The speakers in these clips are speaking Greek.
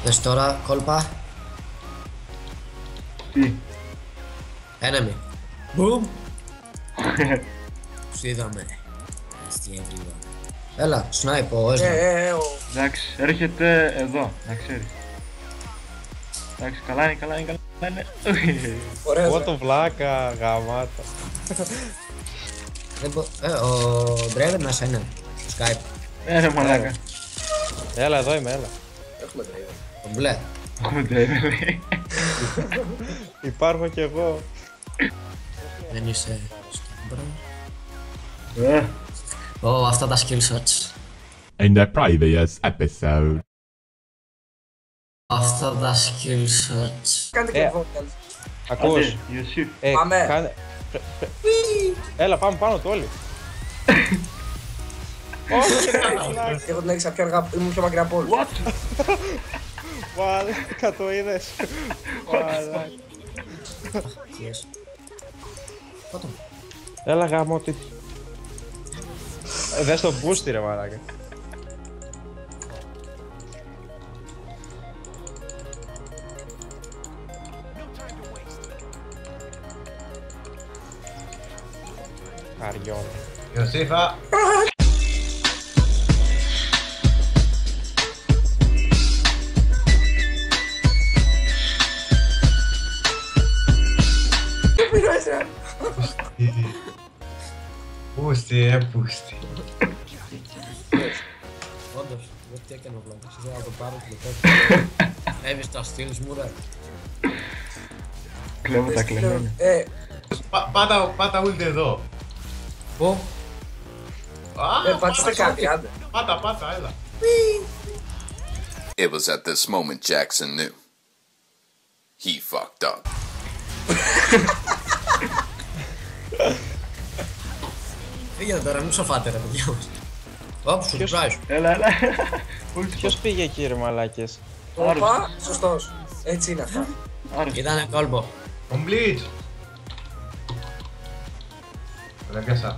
Δες τώρα, κόλπα. Τι. Enemy. Boom. Τους είδαμε. Στη everyone. Έλα, snipe ο Ezra. Εντάξει, έρχεται εδώ, να ξέρεις. Εντάξει, καλά είναι, καλά είναι, καλά είναι. Ωραίος. Εγώ το βλάκα, γαμάτα. Ο Draven μέσα είναι. Στο Skype. Ρε μαλάκα. Έλα, εδώ είμαι, έλα. Έχουμε driver. Το μπλε. Έχουμε τρέβε, λέει. Υπάρχω κι εγώ. Δεν είσαι στο Ω, αυτά τα skill shots. In the previous episode. Αυτά τα skill shots. Κάντε και vocals. Ακούς. Άντε, Ιωσήφ. Πάμε. Κάνε... Έλα, πάμε πάνω του όλοι. Όχι, Εγώ την έξα πιο αργά, ήμουν πιο μακριά από όλους. What? Μαλάκα, το είδες. Μαλάκα. Yes. Πάτω. Έλα, γάμο τι. Δες το boosty ρε μαλάκα. Καριόλα. Ιωσήφα. Τι πήρω εσένα. Πούστη, πούστη. Όντως, δεν τι έκανε ο Βλάκος. Ήθελα να το πάρω και μετά. Έβεις τα steals μου ρε. Κλέβω τα κλεμμένα. Πάτα ούλτε εδώ. Πω. Πατήστε κάτι, άντε. Πάτα, έλα. It was at this moment Jackson knew. He fucked up. Φύγετε τώρα, μην σοφάτε ρε παιδιά μας. Ωπ, surprise. Έλα. Ποιος πήγε εκεί ρε μαλάκες. Οπα, σωστός. Έτσι είναι αυτά. Ήτανε κόλπο. Complete. Δεν πιάσα.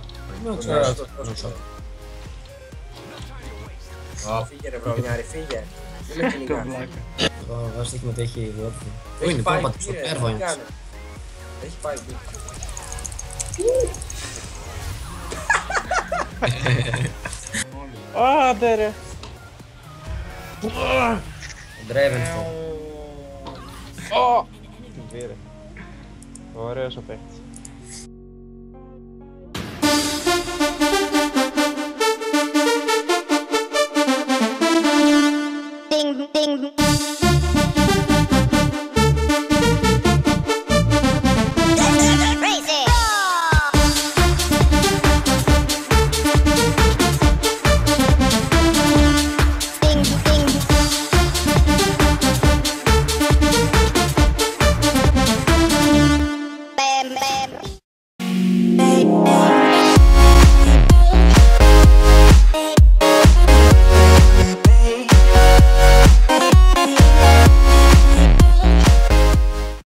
Φύγε ρε βρωμιάρη, φύγε. Δεν με κυνηγάς. Το βάζει στοίχημα ότι έχει διόρθωση. Πού Έχει είναι, πάει, κόλπα του, στο πήρε, πέρβο τι είναι. κάνε. Έχει πάει εκεί. Άντε ρε. Draven στο. Την πήρε. Ωραίος ο παίκτης. Ding, ding.